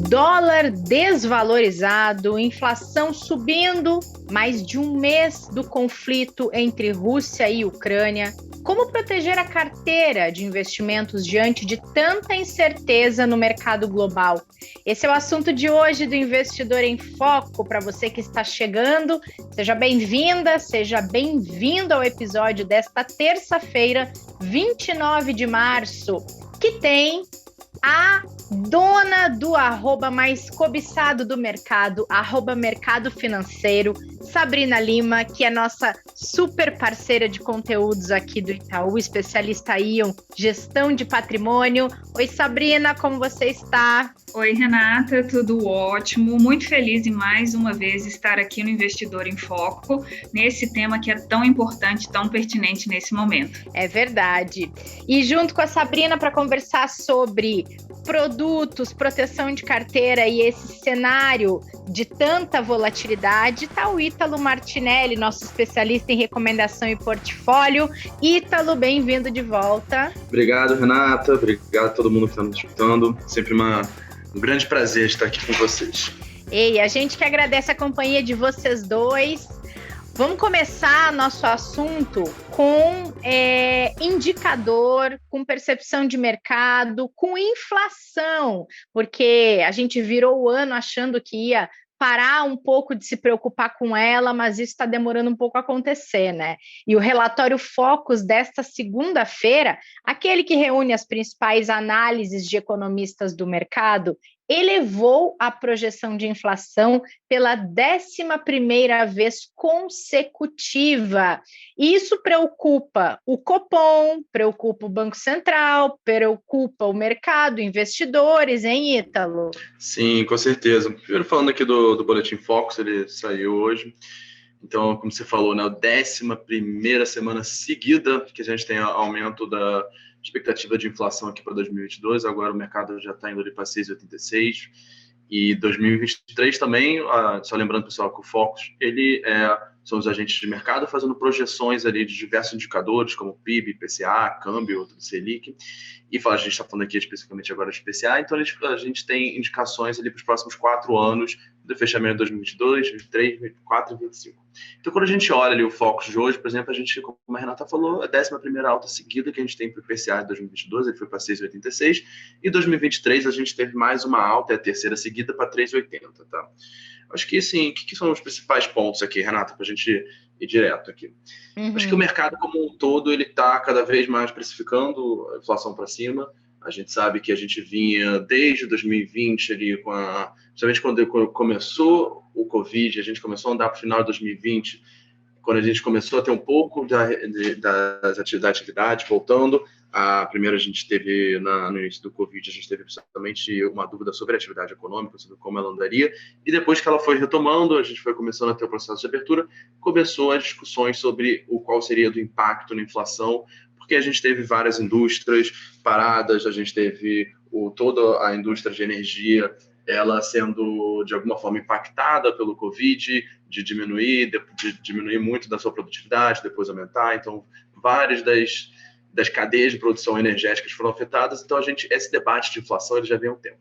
Dólar desvalorizado, inflação subindo, mais de um mês do conflito entre Rússia e Ucrânia. Como proteger a carteira de investimentos diante de tanta incerteza no mercado global? Esse é o assunto de hoje do Investidor em Foco. Para você que está chegando, seja bem-vinda, seja bem-vindo ao episódio desta terça-feira, 29 de março, que tem a dona do arroba mais cobiçado do mercado, arroba Mercado Financeiro, Sabrina Lima, que é nossa super parceira de conteúdos aqui do Itaú, especialista em gestão de patrimônio. Oi, Sabrina, como você está? Oi, Renata, tudo ótimo. Muito feliz em mais uma vez estar aqui no Investidor em Foco, nesse tema que é tão importante, tão pertinente nesse momento. É verdade. E junto com a Sabrina para conversar sobre produtos, proteção de carteira e esse cenário de tanta volatilidade, está o Ítalo Martinelli, nosso especialista em recomendação e portfólio. Ítalo, bem-vindo de volta. Obrigado, Renata. Obrigado a todo mundo que está nos escutando. Sempre um grande prazer estar aqui com vocês. Ei, a gente que agradece a companhia de vocês dois. Vamos começar nosso assunto com indicador, com percepção de mercado, com inflação, porque a gente virou o ano achando que ia parar um pouco de se preocupar com ela, mas isso está demorando um pouco a acontecer, né? E o relatório Focus desta segunda-feira, aquele que reúne as principais análises de economistas do mercado, elevou a projeção de inflação pela 11ª vez consecutiva. E isso preocupa o Copom, preocupa o Banco Central, preocupa o mercado, investidores, hein, Ítalo? Sim, com certeza. Primeiro falando aqui do Boletim Focus, ele saiu hoje. Então, como você falou, né, a 11ª semana seguida que a gente tem aumento da expectativa de inflação aqui para 2022. Agora o mercado já está indo ali para 6,86. E 2023 também, só lembrando, pessoal, que o Focus, são os agentes de mercado fazendo projeções ali de diversos indicadores, como PIB, IPCA, câmbio, Selic. E a gente está falando aqui especificamente agora de IPCA, então a gente tem indicações ali para os próximos 4 anos, do fechamento de 2022, 2023, 2024 e 2025. Então, quando a gente olha ali o Focus de hoje, por exemplo, a gente, como a Renata falou, a 11ª alta seguida que a gente tem para o IPCA de 2022, ele foi para 6,86, e 2023 a gente teve mais uma alta, é a terceira seguida, para 3,80, tá? Acho que, assim, o que são os principais pontos aqui, Renata, para a gente ir direto aqui? Acho que o mercado como um todo, ele está cada vez mais precificando a inflação para cima. A gente sabe que a gente vinha desde 2020 ali, principalmente quando começou o Covid, a gente começou a andar para o final de 2020, quando a gente começou a ter um pouco da atividade voltando. Primeiro a gente teve, no início do Covid, a gente teve principalmente uma dúvida sobre a atividade econômica, sobre como ela andaria, e depois que ela foi retomando, a gente foi começando a ter o processo de abertura, começou as discussões sobre qual seria do impacto na inflação, porque a gente teve várias indústrias paradas, a gente teve toda a indústria de energia, ela sendo, de alguma forma, impactada pelo Covid, de diminuir muito da sua produtividade, depois aumentar. Então, várias das cadeias de produção energéticas foram afetadas. Então, esse debate de inflação ele já vem há um tempo.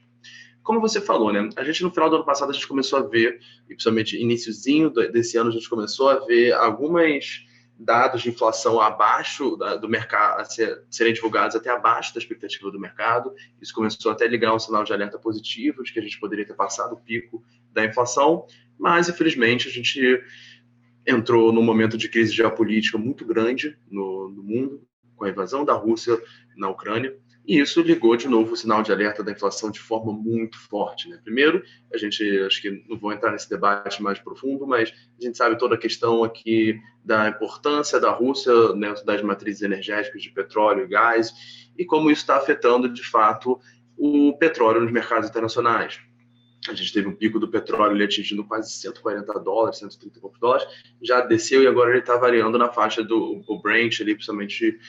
Como você falou, né? A gente, no final do ano passado, a gente começou a ver, e principalmente iniciozinho desse ano, a gente começou a ver algumas dados de inflação abaixo do mercado, a serem divulgados até abaixo da expectativa do mercado. Isso começou até a ligar um sinal de alerta positivo, de que a gente poderia ter passado o pico da inflação, mas, infelizmente, a gente entrou num momento de crise geopolítica muito grande no mundo, com a invasão da Rússia na Ucrânia, e isso ligou de novo o sinal de alerta da inflação de forma muito forte, né? Primeiro, acho que não vou entrar nesse debate mais profundo, mas a gente sabe toda a questão aqui da importância da Rússia, né, das matrizes energéticas de petróleo e gás, e como isso está afetando, de fato, o petróleo nos mercados internacionais. A gente teve um pico do petróleo ali atingindo quase $140, 130 e poucos dólares, já desceu e agora ele está variando na faixa do Brent, ali, principalmente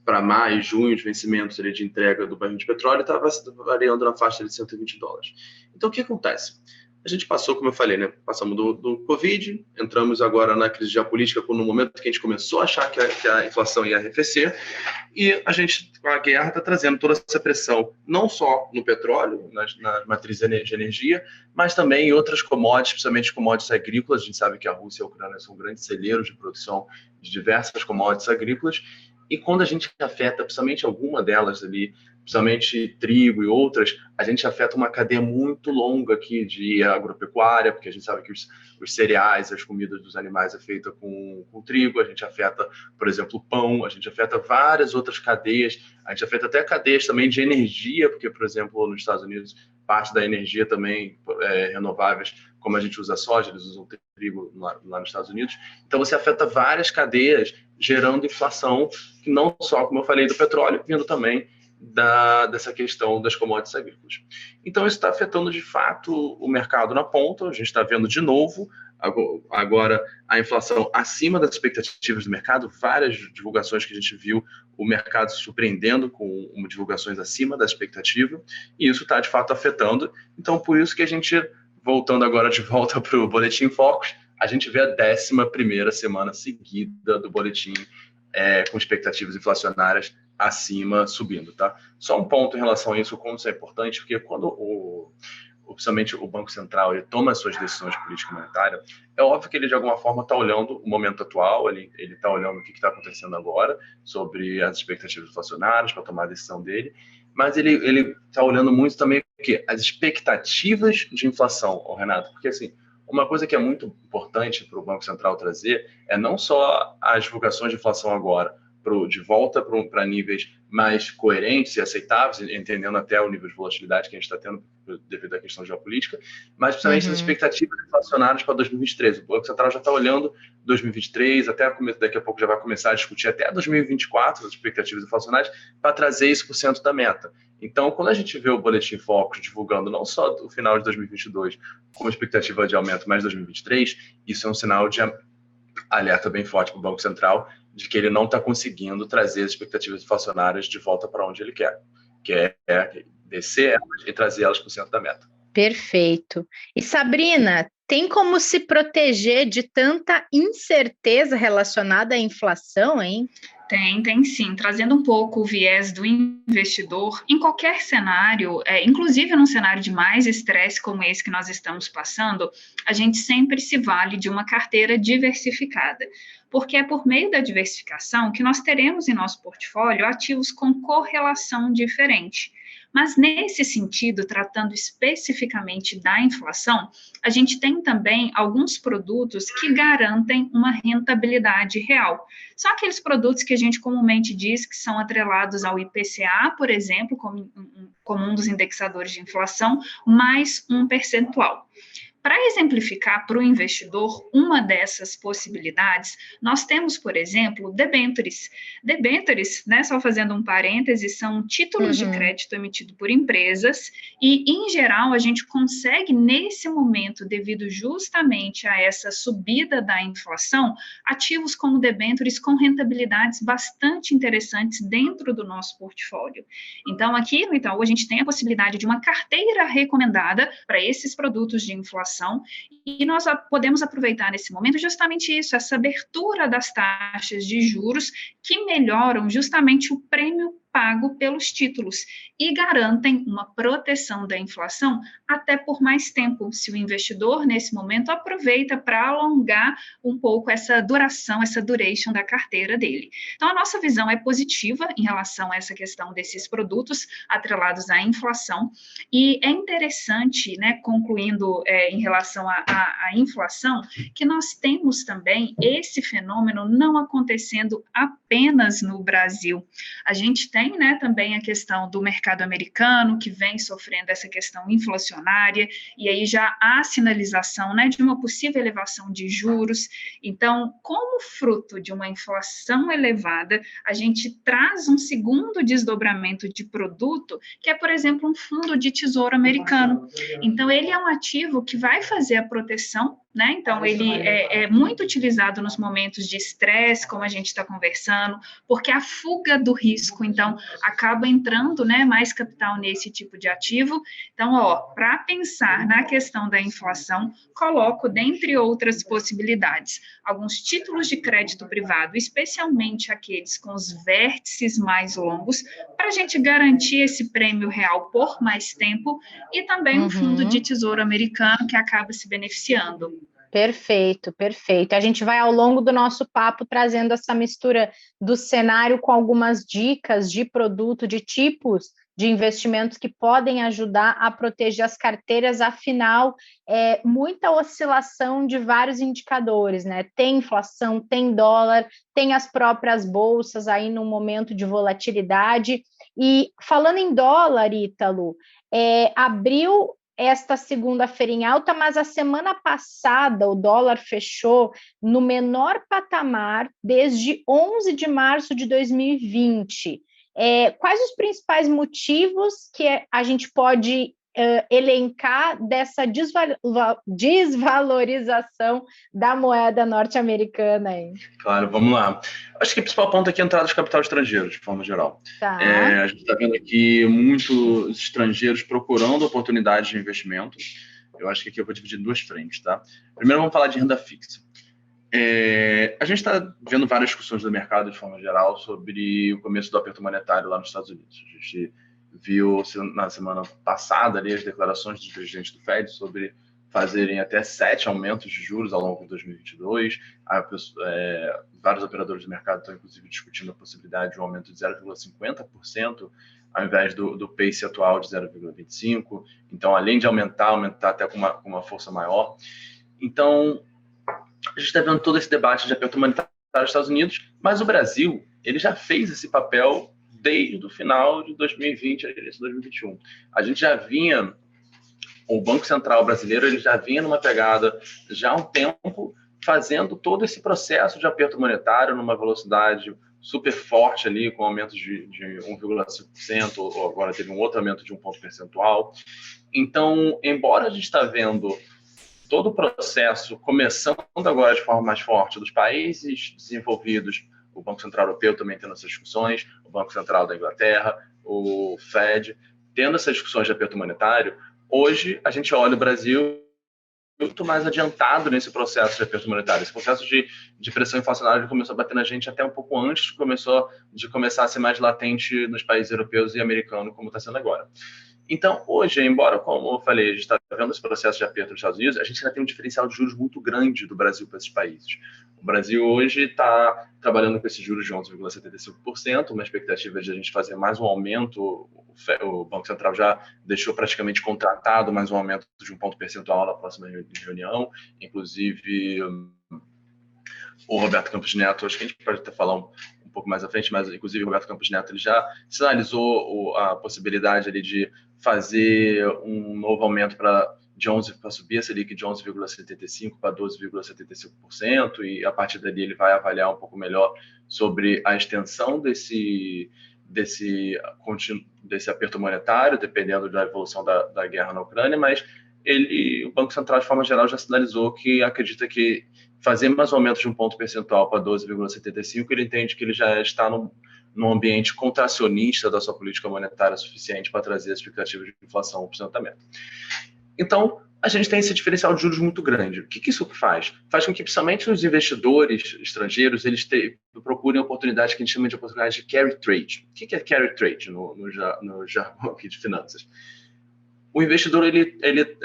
para maio, junho, os vencimentos ali de entrega do barril de petróleo, estava variando na faixa de $120. Então, o que acontece? a gente passou, como eu falei, né? Passamos do Covid, entramos agora na crise geopolítica no momento que a gente começou a achar que a inflação ia arrefecer, e a guerra está trazendo toda essa pressão, não só no petróleo, na matriz de energia, mas também em outras commodities, principalmente commodities agrícolas. A gente sabe que a Rússia e a Ucrânia são grandes celeiros de produção de diversas commodities agrícolas, e quando a gente afeta, principalmente alguma delas ali, principalmente trigo e outras, a gente afeta uma cadeia muito longa aqui de agropecuária, porque a gente sabe que os cereais, as comidas dos animais é feita com trigo, a gente afeta, por exemplo, o pão, a gente afeta várias outras cadeias, a gente afeta até cadeias também de energia, porque, por exemplo, nos Estados Unidos, parte da energia também renováveis, como a gente usa soja, eles usam trigo lá nos Estados Unidos. Então, você afeta várias cadeias, gerando inflação, que não só, como eu falei, do petróleo, vindo também dessa questão das commodities agrícolas. Então, isso está afetando, de fato, o mercado na ponta. A gente está vendo, de novo, agora a inflação acima das expectativas do mercado. Várias divulgações que a gente viu, o mercado se surpreendendo com divulgações acima da expectativa, e isso está, de fato, afetando. Então, por isso que a gente, voltando agora de volta para o Boletim Focus, a gente vê a 11ª semana seguida do boletim com expectativas inflacionárias acima, subindo, tá? Só um ponto em relação a isso, como isso é importante, porque quando principalmente o Banco Central ele toma as suas decisões de política monetária, é óbvio que ele, de alguma forma, está olhando o momento atual, ele está olhando o que está acontecendo agora, sobre as expectativas inflacionárias, para tomar a decisão dele, mas ele está olhando muito também as expectativas de inflação, Renato, porque, assim, uma coisa que é muito importante para o Banco Central trazer é não só as divulgações de inflação agora, de volta para níveis mais coerentes e aceitáveis, entendendo até o nível de volatilidade que a gente está tendo devido à questão geopolítica, mas principalmente as expectativas inflacionárias para 2023. O Banco Central já está olhando 2023, até daqui a pouco já vai começar a discutir até 2024 as expectativas inflacionárias para trazer isso para o centro da meta. Então, quando a gente vê o Boletim Focus divulgando não só o final de 2022 com expectativa de aumento mais de 2023, isso é um sinal de alerta bem forte para o Banco Central de que ele não está conseguindo trazer as expectativas inflacionárias de volta para onde ele quer, que é descer elas e trazer elas para o centro da meta. Perfeito. E Sabrina, tem como se proteger de tanta incerteza relacionada à inflação, hein? Tem sim, trazendo um pouco o viés do investidor em qualquer cenário, inclusive num cenário de mais estresse como esse que nós estamos passando, a gente sempre se vale de uma carteira diversificada, porque é por meio da diversificação que nós teremos em nosso portfólio ativos com correlação diferente. Mas, nesse sentido, tratando especificamente da inflação, a gente tem também alguns produtos que garantem uma rentabilidade real. São aqueles produtos que a gente comumente diz que são atrelados ao IPCA, por exemplo, como um dos indexadores de inflação, mais um percentual. Para exemplificar para o investidor uma dessas possibilidades, nós temos, por exemplo, debêntures. Debêntures, né, só fazendo um parêntese, são títulos de crédito emitidos por empresas e, em geral, a gente consegue, nesse momento, devido justamente a essa subida da inflação, ativos como debêntures com rentabilidades bastante interessantes dentro do nosso portfólio. Então, aqui no Itaú, a gente tem a possibilidade de uma carteira recomendada para esses produtos de inflação, e nós podemos aproveitar nesse momento justamente isso, essa abertura das taxas de juros que melhoram justamente o prêmio pago pelos títulos e garantem uma proteção da inflação até por mais tempo, se o investidor, nesse momento, aproveita para alongar um pouco essa duração, essa duration da carteira dele. Então, a nossa visão é positiva em relação a essa questão desses produtos atrelados à inflação, e é interessante, né, concluindo em relação à inflação, que nós temos também esse fenômeno não acontecendo apenas no Brasil. A gente tem, né, também a questão do mercado americano, que vem sofrendo essa questão inflacionária, e aí já há sinalização, né, de uma possível elevação de juros. Então, como fruto de uma inflação elevada, a gente traz um segundo desdobramento de produto, que é, por exemplo, um fundo de tesouro americano. Então, ele é um ativo que vai fazer a proteção né? Então, ele é muito utilizado nos momentos de estresse, como a gente está conversando, porque a fuga do risco, então, acaba entrando, né, mais capital nesse tipo de ativo. Então, para pensar na questão da inflação, coloco, dentre outras possibilidades, alguns títulos de crédito privado, especialmente aqueles com os vértices mais longos, para a gente garantir esse prêmio real por mais tempo, e também um fundo de tesouro americano que acaba se beneficiando. Perfeito, perfeito. A gente vai, ao longo do nosso papo, trazendo essa mistura do cenário com algumas dicas de produto, de tipos de investimentos que podem ajudar a proteger as carteiras. Afinal, muita oscilação de vários indicadores, né? Tem inflação, tem dólar, tem as próprias bolsas aí num momento de volatilidade. E falando em dólar, Ítalo, abriu esta segunda-feira em alta, mas a semana passada o dólar fechou no menor patamar desde 11 de março de 2020. Quais os principais motivos que a gente pode elencar dessa desvalorização da moeda norte-americana? Claro, vamos lá. Acho que o principal ponto aqui é a entrada de capital estrangeiro, de forma geral. Tá. A gente está vendo aqui muitos estrangeiros procurando oportunidades de investimento. Eu acho que aqui eu vou dividir em duas frentes, tá? Primeiro, vamos falar de renda fixa. A gente está vendo várias discussões do mercado, de forma geral, sobre o começo do aperto monetário lá nos Estados Unidos. A gente viu na semana passada ali as declarações dos dirigentes do Fed sobre fazerem até 7 aumentos de juros ao longo de 2022. Vários operadores do mercado estão, inclusive, discutindo a possibilidade de um aumento de 0,50%, ao invés do pace atual de 0,25%. Então, além de aumentar até com uma força maior. Então, a gente está vendo todo esse debate de aperto monetário nos Estados Unidos, mas o Brasil ele já fez esse papel desde o final de 2020 e início de 2021. A gente já vinha, o Banco Central brasileiro ele já vinha numa pegada já há um tempo, fazendo todo esse processo de aperto monetário numa velocidade super forte ali, com aumentos de 1,5%, ou agora teve um outro aumento de 1 ponto percentual. Então, embora a gente está vendo todo o processo começando agora de forma mais forte dos países desenvolvidos, o Banco Central Europeu também tendo essas discussões, o Banco Central da Inglaterra, o Fed, tendo essas discussões de aperto monetário, hoje a gente olha o Brasil muito mais adiantado nesse processo de aperto monetário. Esse processo de pressão inflacionária começou a bater na gente até um pouco antes de começar a ser mais latente nos países europeus e americanos, como está sendo agora. Então, hoje, embora, como eu falei, a gente está vendo esse processo de aperto nos Estados Unidos, a gente ainda tem um diferencial de juros muito grande do Brasil para esses países. O Brasil hoje está trabalhando com esses juros de 11,75%, uma expectativa de a gente fazer mais um aumento. O Banco Central já deixou praticamente contratado mais um aumento de 1 ponto percentual na próxima reunião. Inclusive, o Roberto Campos Neto, acho que a gente pode até falar um pouco mais à frente, mas inclusive o Roberto Campos Neto ele já sinalizou a possibilidade ali de fazer um novo aumento para subir a Selic de 11,75% para 12,75%, e a partir dali ele vai avaliar um pouco melhor sobre a extensão desse aperto monetário, dependendo da evolução da guerra na Ucrânia, mas o Banco Central, de forma geral, já sinalizou que acredita que fazer mais um aumento de 1 ponto percentual para 12,75%, ele entende que ele já está num ambiente contracionista da sua política monetária suficiente para trazer as expectativas de inflação ao sustentamento. Então, a gente tem esse diferencial de juros muito grande. O que isso faz? Faz com que, principalmente os investidores estrangeiros, eles procurem oportunidades que a gente chama de oportunidades de carry trade. O que é carry trade no jargão aqui de finanças? O investidor,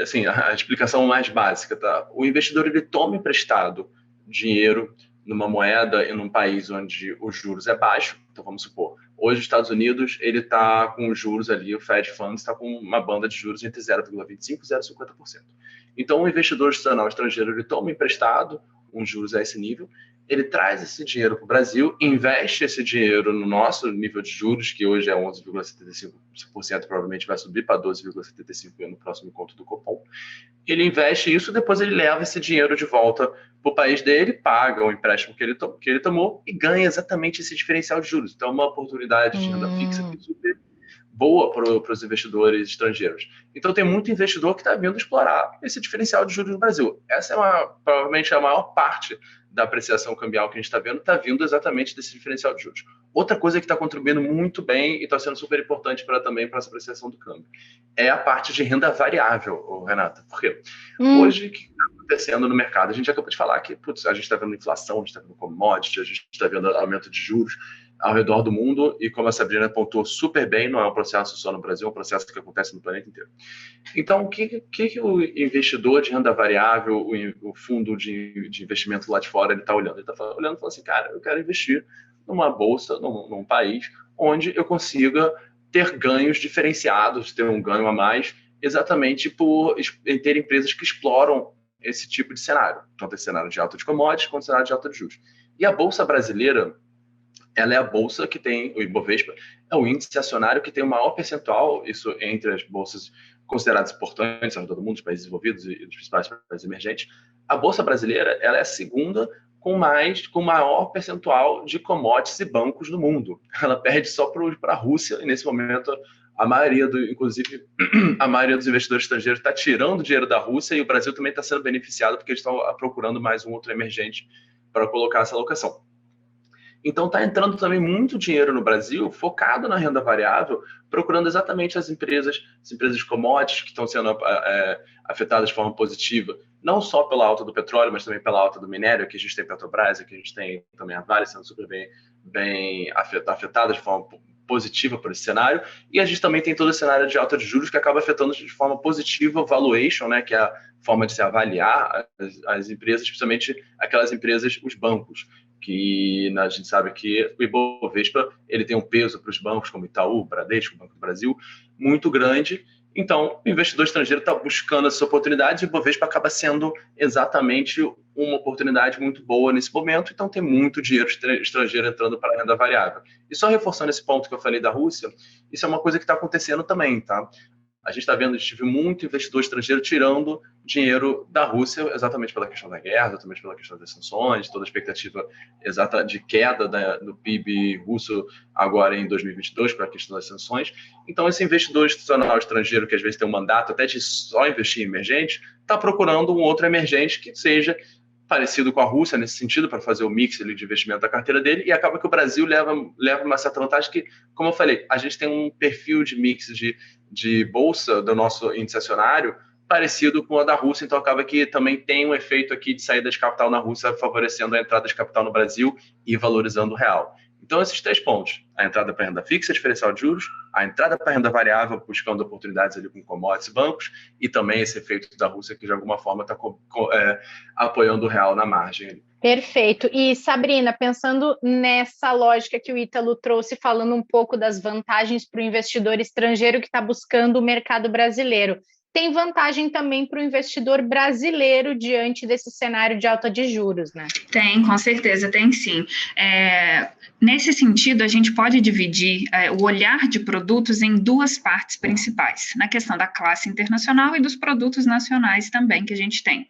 assim, a explicação mais básica, tá? O investidor, ele toma emprestado dinheiro numa moeda em um país onde os juros é baixo. Então, vamos supor, hoje os Estados Unidos, ele está com os juros ali, o Fed Funds está com uma banda de juros entre 0,25% e 0,50%. Então, o investidor institucional estrangeiro, ele toma emprestado uns juros a esse nível, ele traz esse dinheiro para o Brasil, investe esse dinheiro no nosso nível de juros, que hoje é 11,75%, provavelmente vai subir para 12,75% no próximo encontro do Copom. Ele investe isso, depois ele leva esse dinheiro de volta para o país dele, paga o empréstimo que ele tomou e ganha exatamente esse diferencial de juros. Então, é uma oportunidade de renda fixa que é super boa para os investidores estrangeiros. Então, tem muito investidor que está vindo explorar esse diferencial de juros no Brasil. Essa é provavelmente a maior parte da apreciação cambial que a gente está vendo, está vindo exatamente desse diferencial de juros. Outra coisa que está contribuindo muito bem e está sendo super importante também para essa apreciação do câmbio é a parte de renda variável, Renata. Por quê? Hoje, o que está acontecendo no mercado? A gente acabou de falar que a gente está vendo inflação, a gente está vendo commodity, a gente está vendo aumento de juros ao redor do mundo, e como a Sabrina apontou super bem, não é um processo só no Brasil, é um processo que acontece no planeta inteiro. Então, o que o investidor de renda variável, o fundo de investimento lá de fora, ele está olhando? Ele está olhando e falando assim, cara, eu quero investir numa bolsa, num país onde eu consiga ter ganhos diferenciados, ter um ganho a mais, exatamente por ter empresas que exploram esse tipo de cenário, tanto esse cenário de alta de commodities quanto cenário de alta de juros. E a Bolsa Brasileira, ela é a bolsa que tem, o Ibovespa, é o índice acionário que tem o maior percentual, isso entre as bolsas consideradas importantes ao redor do mundo, os países desenvolvidos e os principais países emergentes. A Bolsa Brasileira, ela é a segunda com maior percentual de commodities e bancos no mundo. Ela perde só para a Rússia, e nesse momento inclusive, a maioria dos investidores estrangeiros está tirando dinheiro da Rússia, e o Brasil também está sendo beneficiado porque eles estão procurando mais um outro emergente para colocar essa alocação. Então, está entrando também muito dinheiro no Brasil, focado na renda variável, procurando exatamente as empresas de commodities que estão sendo afetadas de forma positiva, não só pela alta do petróleo, mas também pela alta do minério. Aqui a gente tem Petrobras, aqui a gente tem também a Vale sendo super bem afetada de forma positiva por esse cenário, e a gente também tem todo esse cenário de alta de juros que acaba afetando de forma positiva o valuation, né, que é a forma de se avaliar as empresas, especialmente aquelas empresas, os bancos, que a gente sabe que o Ibovespa ele tem um peso para os bancos como Itaú, Bradesco, Banco do Brasil, muito grande. Então, o investidor estrangeiro está buscando essas oportunidades e o Ibovespa acaba sendo exatamente uma oportunidade muito boa nesse momento. Então, tem muito dinheiro estrangeiro entrando para a renda variável. E só reforçando esse ponto que eu falei da Rússia, isso é uma coisa que está acontecendo também, tá? A gente está vendo, a gente viu muito investidor estrangeiro tirando dinheiro da Rússia, exatamente pela questão da guerra, exatamente pela questão das sanções, toda a expectativa exata de queda do PIB russo agora em 2022 para a questão das sanções. Então, esse investidor institucional estrangeiro, que às vezes tem um mandato até de só investir em emergente, está procurando um outro emergente que seja parecido com a Rússia nesse sentido, para fazer o mix ali, de investimento da carteira dele, e acaba que o Brasil leva uma certa vantagem que, como eu falei, a gente tem um perfil de mix de bolsa do nosso índice acionário parecido com a da Rússia, então acaba que também tem um efeito aqui de saída de capital na Rússia, favorecendo a entrada de capital no Brasil e valorizando o real. Então, esses 3 pontos: a entrada para renda fixa, diferencial de juros, a entrada para renda variável, buscando oportunidades ali com commodities e bancos, e também esse efeito da Rússia, que de alguma forma está apoiando o real na margem. Perfeito. E, Sabrina, pensando nessa lógica que o Ítalo trouxe, falando um pouco das vantagens para o investidor estrangeiro que está buscando o mercado brasileiro, tem vantagem também para o investidor brasileiro diante desse cenário de alta de juros, né? Tem, com certeza, tem sim. Nesse sentido, a gente pode dividir o olhar de produtos em 2 partes principais, na questão da classe internacional e dos produtos nacionais também que a gente tem.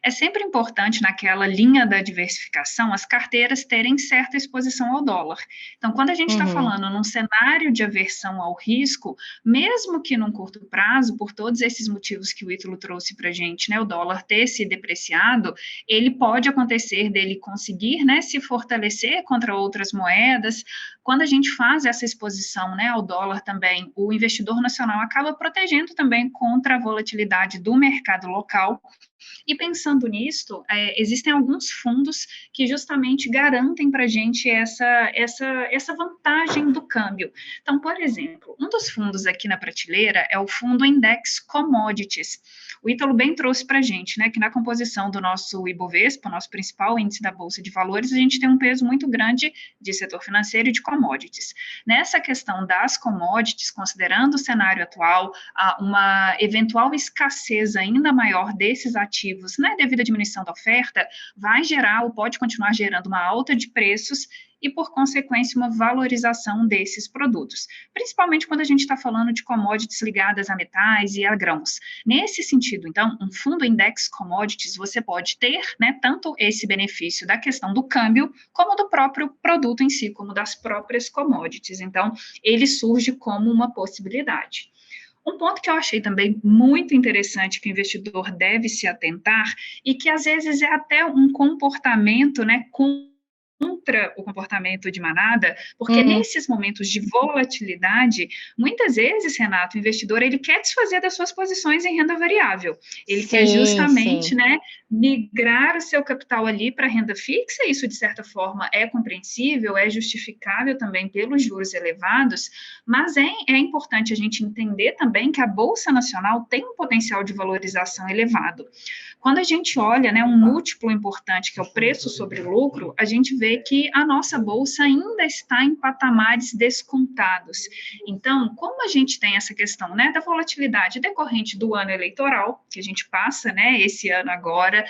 É sempre importante, naquela linha da diversificação, as carteiras terem certa exposição ao dólar. Então, quando a gente está falando num cenário de aversão ao risco, mesmo que num curto prazo, por todos esses motivos que o Ítalo trouxe para a gente, né, o dólar ter se depreciado, ele pode acontecer dele conseguir, né, se fortalecer contra outras moedas. Quando a gente faz essa exposição, né, ao dólar também, o investidor nacional acaba protegendo também contra a volatilidade do mercado local. E pensando nisso, existem alguns fundos que justamente garantem para a gente essa vantagem do câmbio. Então, por exemplo, um dos fundos aqui na prateleira é o fundo Index Commodities. O Ítalo bem trouxe para a gente, né, que na composição do nosso Ibovespa, nosso principal índice da Bolsa de Valores, a gente tem um peso muito grande de setor financeiro e de commodities. Nessa questão das commodities, considerando o cenário atual, uma eventual escassez ainda maior desses ativos atrativos, né, devido à diminuição da oferta, vai gerar ou pode continuar gerando uma alta de preços e, por consequência, uma valorização desses produtos, principalmente quando a gente está falando de commodities ligadas a metais e a grãos. Nesse sentido, então, um fundo index commodities, você pode ter, né, tanto esse benefício da questão do câmbio, como do próprio produto em si, como das próprias commodities. Então, ele surge como uma possibilidade. Um ponto que eu achei também muito interessante que o investidor deve se atentar e que às vezes é até um comportamento, né, contra o comportamento de manada, porque nesses momentos de volatilidade, muitas vezes, Renato, o investidor, ele quer desfazer das suas posições em renda variável. Ele quer justamente, né, migrar o seu capital ali para renda fixa, isso de certa forma é compreensível, é justificável também pelos juros elevados, mas é importante a gente entender também que a Bolsa Nacional tem um potencial de valorização elevado. Quando a gente olha, né, um múltiplo importante, que é o preço sobre lucro, a gente vê que a nossa bolsa ainda está em patamares descontados. Então, como a gente tem essa questão, né, da volatilidade decorrente do ano eleitoral, que a gente passa, né, esse ano agora,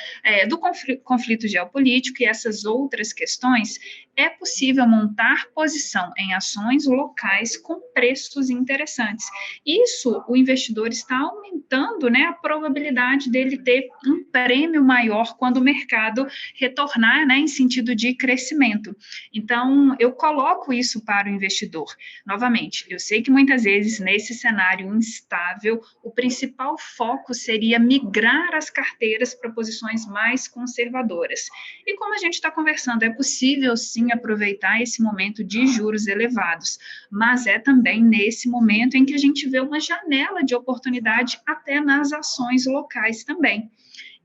do conflito geopolítico e essas outras questões, é possível montar posição em ações locais com preços interessantes. Isso, o investidor está aumentando, né, a probabilidade dele ter um prêmio maior quando o mercado retornar, né, em sentido de crescimento. Então, eu coloco isso para o investidor. Novamente, eu sei que muitas vezes, nesse cenário instável, o principal foco seria migrar as carteiras para posições mais conservadoras. E como a gente está conversando, é possível, sim, aproveitar esse momento de juros elevados, mas é também nesse momento em que a gente vê uma janela de oportunidade até nas ações locais também.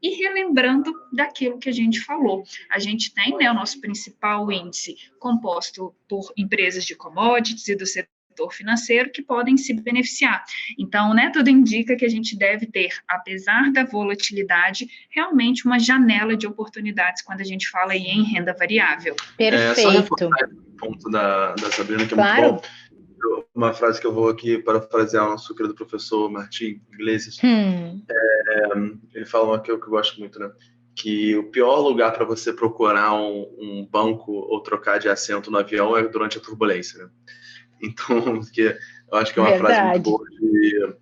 E relembrando daquilo que a gente falou, a gente tem, né, o nosso principal índice composto por empresas de commodities e do setor financeiro que podem se beneficiar. Então, né, tudo indica que a gente deve ter, apesar da volatilidade, realmente uma janela de oportunidades quando a gente fala aí em renda variável. Perfeito. Só reforçar o ponto da Sabrina, que é muito bom. Uma frase que eu vou aqui parafrasear o nosso querido professor Martim Iglesias. Ele fala uma que eu gosto muito, né? Que o pior lugar para você procurar um banco ou trocar de assento no avião é durante a turbulência, né? Então, eu acho que é uma frase muito boa de...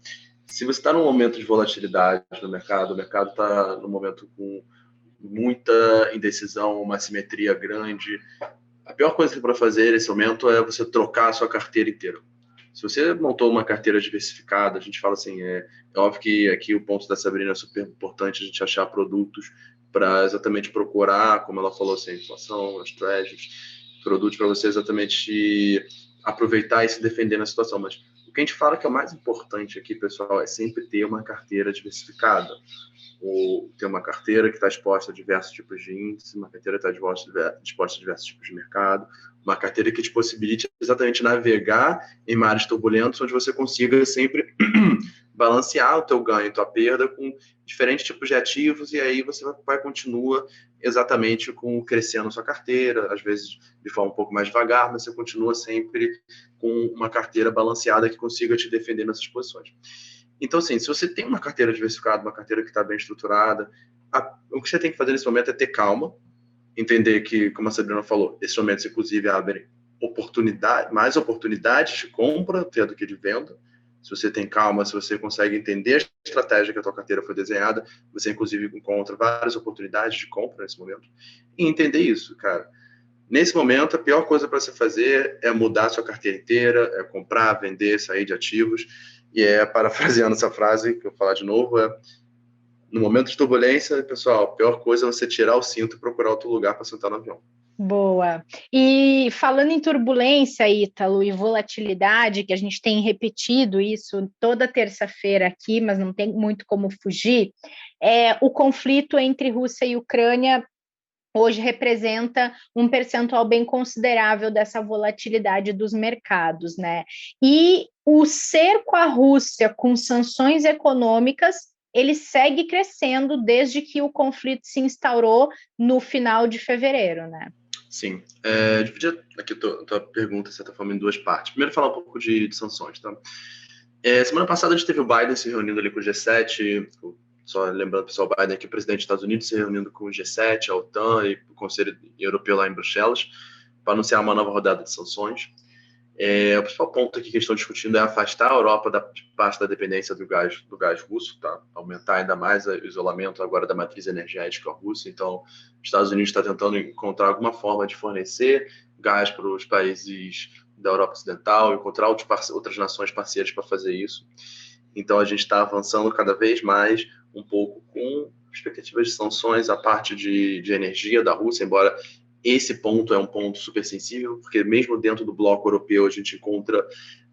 Se você está num momento de volatilidade no mercado, o mercado está num momento com muita indecisão, uma assimetria grande, a pior coisa para fazer nesse momento é você trocar a sua carteira inteira. Se você montou uma carteira diversificada, a gente fala assim, é óbvio que aqui o ponto da Sabrina é super importante, a gente achar produtos para exatamente procurar, como ela falou, assim, a inflação, as treasuries, produtos para você exatamente aproveitar e se defender na situação. Mas o que a gente fala que é o mais importante aqui, pessoal, é sempre ter uma carteira diversificada. Ou ter uma carteira que está exposta a diversos tipos de índice, uma carteira que está exposta a diversos tipos de mercado, uma carteira que te possibilite exatamente navegar em mares turbulentos, onde você consiga sempre balancear o teu ganho e tua perda com diferentes tipos de ativos, e aí você continua exatamente crescendo a sua carteira, às vezes de forma um pouco mais devagar, mas você continua sempre com uma carteira balanceada que consiga te defender nessas posições. Então, assim, se você tem uma carteira diversificada, uma carteira que está bem estruturada, o que você tem que fazer nesse momento é ter calma, entender que, como a Sabrina falou, esses momentos, inclusive, abrem mais oportunidades de compra do que de venda. Se você tem calma, se você consegue entender a estratégia que a tua carteira foi desenhada, você, inclusive, encontra várias oportunidades de compra nesse momento. E entender isso, cara. Nesse momento, a pior coisa para você fazer é mudar a sua carteira inteira, é comprar, vender, sair de ativos. E parafraseando essa frase, que eu vou falar de novo, no momento de turbulência, pessoal, a pior coisa é você tirar o cinto e procurar outro lugar para sentar no avião. Boa. E falando em turbulência, Ítalo, e volatilidade, que a gente tem repetido isso toda terça-feira aqui, mas não tem muito como fugir, o conflito entre Rússia e Ucrânia hoje representa um percentual bem considerável dessa volatilidade dos mercados, né? E o cerco à Rússia com sanções econômicas, ele segue crescendo desde que o conflito se instaurou no final de fevereiro, né? Sim. Dividir aqui a tua pergunta, de certa forma, em duas partes. Primeiro, falar um pouco de sanções, tá? Semana passada a gente teve o Biden se reunindo ali com o G7, só lembrando, pessoal, Biden que o presidente dos Estados Unidos se reunindo com o G7, a OTAN e o Conselho Europeu lá em Bruxelas, para anunciar uma nova rodada de sanções. O principal ponto aqui que estão discutindo é afastar a Europa de parte da dependência do gás russo, tá? Aumentar ainda mais o isolamento agora da matriz energética russa. Então, os Estados Unidos está tentando encontrar alguma forma de fornecer gás para os países da Europa Ocidental, encontrar outras nações parceiras para fazer isso. Então, a gente está avançando cada vez mais um pouco com expectativas de sanções à parte de energia da Rússia, embora esse ponto é um ponto super sensível, porque mesmo dentro do bloco europeu a gente encontra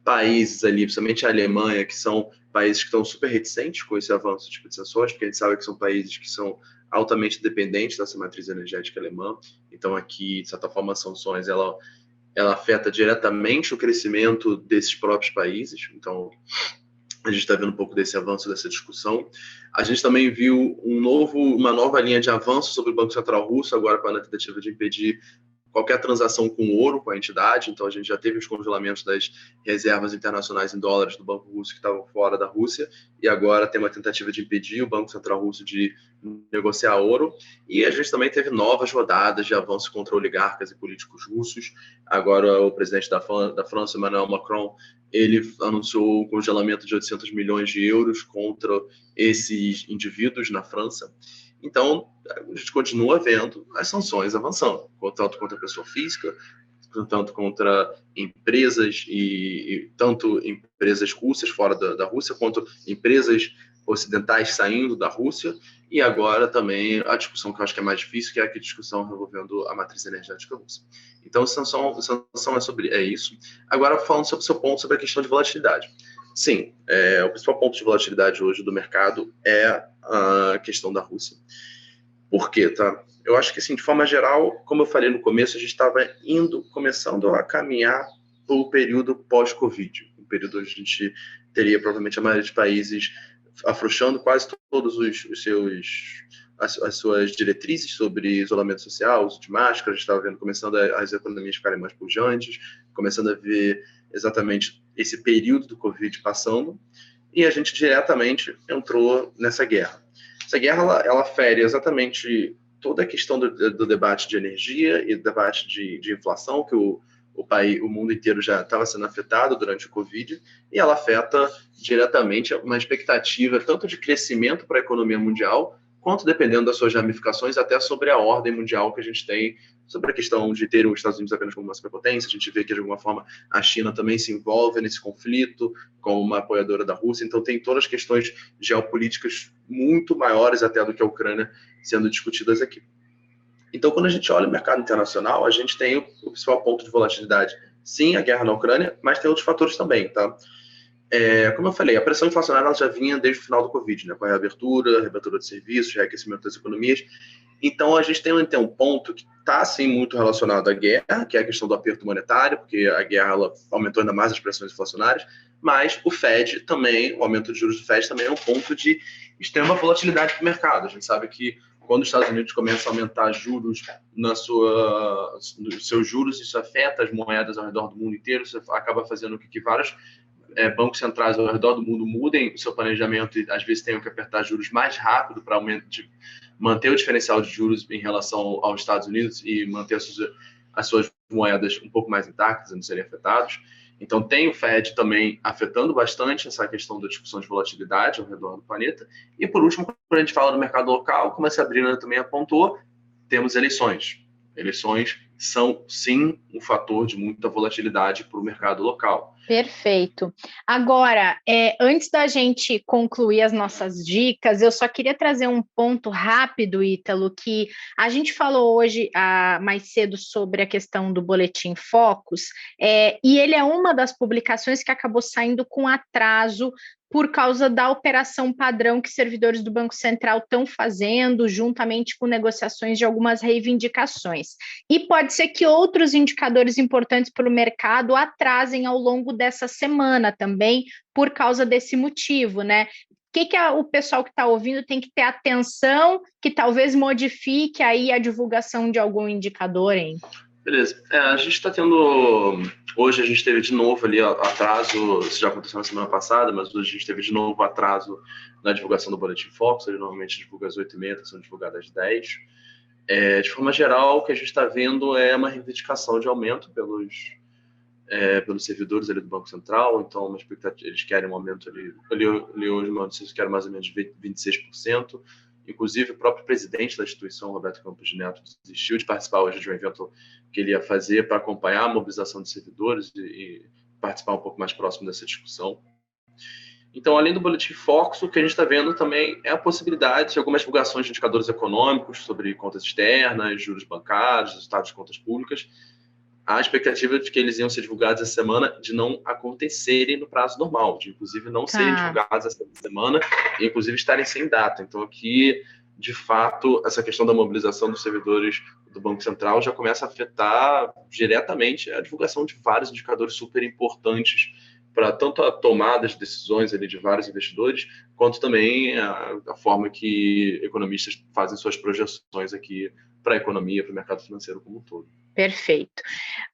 países ali, principalmente a Alemanha, que são países que estão super reticentes com esse avanço tipo de sanções, porque a gente sabe que são países que são altamente dependentes dessa matriz energética alemã. Então aqui, de certa forma, as sanções ela afeta diretamente o crescimento desses próprios países. Então a gente está vendo um pouco desse avanço, dessa discussão. A gente também viu uma nova linha de avanço sobre o Banco Central Russo, agora com a tentativa de impedir qualquer transação com ouro com a entidade. Então, a gente já teve os congelamentos das reservas internacionais em dólares do Banco Russo que estavam fora da Rússia, e agora tem uma tentativa de impedir o Banco Central Russo de negociar ouro. E a gente também teve novas rodadas de avanço contra oligarcas e políticos russos. Agora, o presidente da França, Emmanuel Macron, ele anunciou o congelamento de 800 milhões de euros contra esses indivíduos na França. Então, a gente continua vendo as sanções avançando, tanto contra a pessoa física, tanto contra empresas, e tanto empresas russas fora da Rússia, quanto empresas ocidentais saindo da Rússia, e agora também a discussão que eu acho que é mais difícil, que é a discussão envolvendo a matriz energética russa. Então, sanção é isso. Agora, falando sobre o seu ponto sobre a questão de volatilidade. Sim, o principal ponto de volatilidade hoje do mercado é a questão da Rússia. Por quê, tá? Eu acho que, assim, de forma geral, como eu falei no começo, a gente estava começando a caminhar para o período pós-Covid, um período onde a gente teria provavelmente a maioria dos países afrouxando quase todos as suas diretrizes sobre isolamento social, uso de máscara. A gente estava vendo, começando as economias ficarem mais pujantes, começando a ver exatamente esse período do Covid passando, e a gente diretamente entrou nessa guerra. Essa guerra, ela fere exatamente toda a questão do debate de energia e do debate de inflação, que o mundo inteiro já estava sendo afetado durante o Covid, e ela afeta diretamente uma expectativa tanto de crescimento para a economia mundial, quanto, dependendo das suas ramificações, até sobre a ordem mundial que a gente tem, sobre a questão de ter os Estados Unidos apenas como uma superpotência. A gente vê que, de alguma forma, a China também se envolve nesse conflito como uma apoiadora da Rússia. Então, tem todas as questões geopolíticas muito maiores até do que a Ucrânia sendo discutidas aqui. Então, quando a gente olha o mercado internacional, a gente tem o principal ponto de volatilidade. Sim, a guerra na Ucrânia, mas tem outros fatores também, tá? Como eu falei, a pressão inflacionária ela já vinha desde o final do Covid, né? Com a reabertura de serviços, reaquecimento das economias. Então, a gente tem um ponto que está, sim, muito relacionado à guerra, que é a questão do aperto monetário, porque a guerra ela aumentou ainda mais as pressões inflacionárias, mas o Fed também, o aumento de juros do Fed também é um ponto de extrema volatilidade para o mercado. A gente sabe que quando os Estados Unidos começam a aumentar juros nos seus juros, isso afeta as moedas ao redor do mundo inteiro, isso acaba fazendo com que vários bancos centrais ao redor do mundo mudem o seu planejamento e às vezes tenham que apertar juros mais rápido para manter o diferencial de juros em relação aos Estados Unidos e manter as suas moedas um pouco mais intactas e não serem afetados. Então, tem o Fed também afetando bastante essa questão da discussão de volatilidade ao redor do planeta. E, por último, quando a gente fala do mercado local, como a Sabrina também apontou, temos eleições. Eleições são, sim, um fator de muita volatilidade para o mercado local. Perfeito. Agora, antes da gente concluir as nossas dicas, eu só queria trazer um ponto rápido, Ítalo, que a gente falou hoje mais cedo sobre a questão do Boletim Focus, e ele é uma das publicações que acabou saindo com atraso por causa da operação padrão que servidores do Banco Central estão fazendo, juntamente com negociações de algumas reivindicações. E pode ser que outros indicadores importantes para o mercado atrasem ao longo dessa semana também, por causa desse motivo, né? O que o pessoal que está ouvindo tem que ter atenção, que talvez modifique aí a divulgação de algum indicador, hein? Beleza. A gente está tendo... Hoje a gente teve de novo ali atraso, isso já aconteceu na semana passada, mas hoje a gente teve de novo atraso na divulgação do Boletim Focus. Ele normalmente divulga às 8h30, está sendo divulgado às 10h. De forma geral, o que a gente está vendo é uma reivindicação de aumento pelos servidores ali do Banco Central. Então, uma expectativa, eles querem um aumento ali. Ali hoje, uma notícia que querem mais ou menos 26%. Inclusive, o próprio presidente da instituição, Roberto Campos Neto, desistiu de participar hoje de um evento que ele ia fazer para acompanhar a mobilização de servidores e participar um pouco mais próximo dessa discussão. Então, além do Boletim Focus, o que a gente está vendo também é a possibilidade de algumas divulgações de indicadores econômicos sobre contas externas, juros bancários, resultados de contas públicas. A expectativa de que eles iam ser divulgados essa semana de não acontecerem no prazo normal, de inclusive não serem divulgados essa semana e inclusive estarem sem data. Então aqui, de fato, essa questão da mobilização dos servidores do Banco Central já começa a afetar diretamente a divulgação de vários indicadores super importantes para tanto a tomada de decisões ali de vários investidores, quanto também a forma que economistas fazem suas projeções aqui para a economia, para o mercado financeiro como um todo. Perfeito.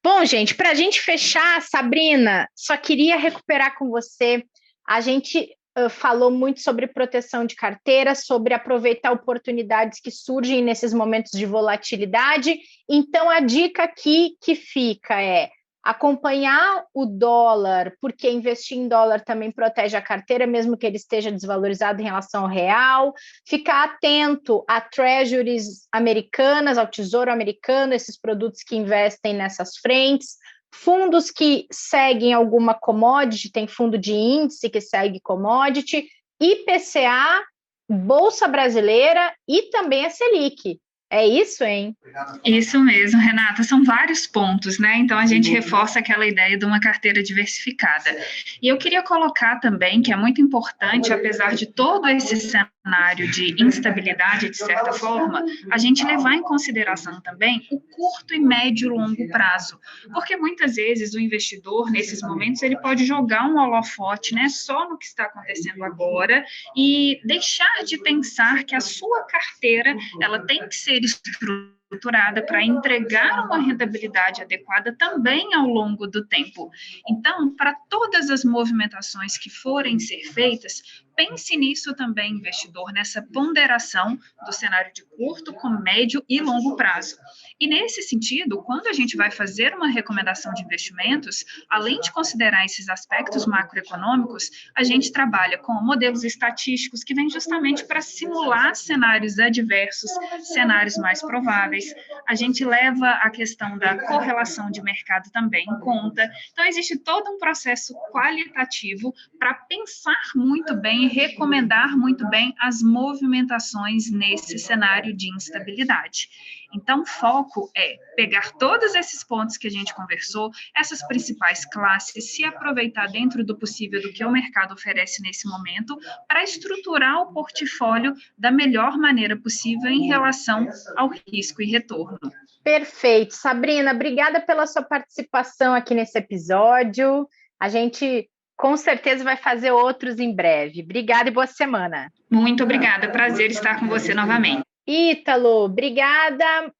Bom, gente, para a gente fechar, Sabrina, só queria recuperar com você. A gente falou muito sobre proteção de carteira, sobre aproveitar oportunidades que surgem nesses momentos de volatilidade. Então, a dica aqui que fica é acompanhar o dólar, porque investir em dólar também protege a carteira, mesmo que ele esteja desvalorizado em relação ao real. Ficar atento a treasuries americanas, ao Tesouro Americano, esses produtos que investem nessas frentes. Fundos que seguem alguma commodity, tem fundo de índice que segue commodity, IPCA, Bolsa Brasileira e também a Selic. É isso, hein? Isso mesmo, Renata. São vários pontos, né? Então, a gente reforça aquela ideia de uma carteira diversificada. E eu queria colocar também que é muito importante, apesar de todo esse cenário de instabilidade, de certa forma, a gente levar em consideração também o curto e médio e longo prazo. Porque muitas vezes o investidor, nesses momentos, ele pode jogar um holofote, né, só no que está acontecendo agora e deixar de pensar que a sua carteira, ela tem que ser estruturada para entregar uma rentabilidade adequada também ao longo do tempo. Então, para todas as movimentações que forem ser feitas, pense nisso também, investidor, nessa ponderação do cenário de curto, com médio e longo prazo. E nesse sentido, quando a gente vai fazer uma recomendação de investimentos, além de considerar esses aspectos macroeconômicos, a gente trabalha com modelos estatísticos que vêm justamente para simular cenários adversos, cenários mais prováveis. A gente leva a questão da correlação de mercado também em conta. Então, existe todo um processo qualitativo para pensar muito bem e recomendar muito bem as movimentações nesse cenário de instabilidade. Então, o foco é pegar todos esses pontos que a gente conversou, essas principais classes, se aproveitar dentro do possível do que o mercado oferece nesse momento, para estruturar o portfólio da melhor maneira possível em relação ao risco e retorno. Perfeito. Sabrina, obrigada pela sua participação aqui nesse episódio. A gente com certeza vai fazer outros em breve. Obrigada e boa semana. Muito obrigada. Prazer estar com você novamente. Ítalo, obrigada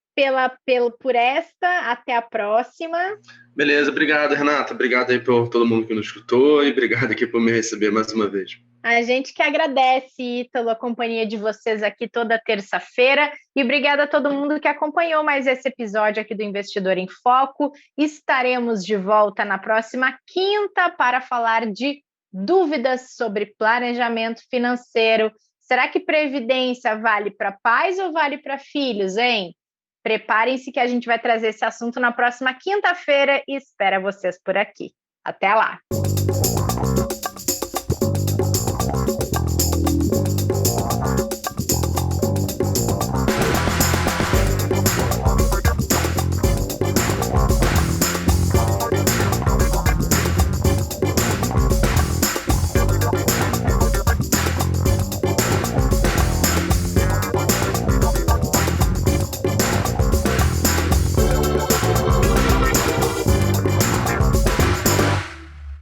por esta. Até a próxima. Beleza, obrigado, Renata. Obrigado aí por todo mundo que nos escutou e obrigado aqui por me receber mais uma vez. A gente que agradece, Ítalo, a companhia de vocês aqui toda terça-feira e obrigada a todo mundo que acompanhou mais esse episódio aqui do Investidor em Foco. Estaremos de volta na próxima quinta para falar de dúvidas sobre planejamento financeiro. Será que previdência vale para pais ou vale para filhos, hein? Preparem-se que a gente vai trazer esse assunto na próxima quinta-feira e espero vocês por aqui. Até lá!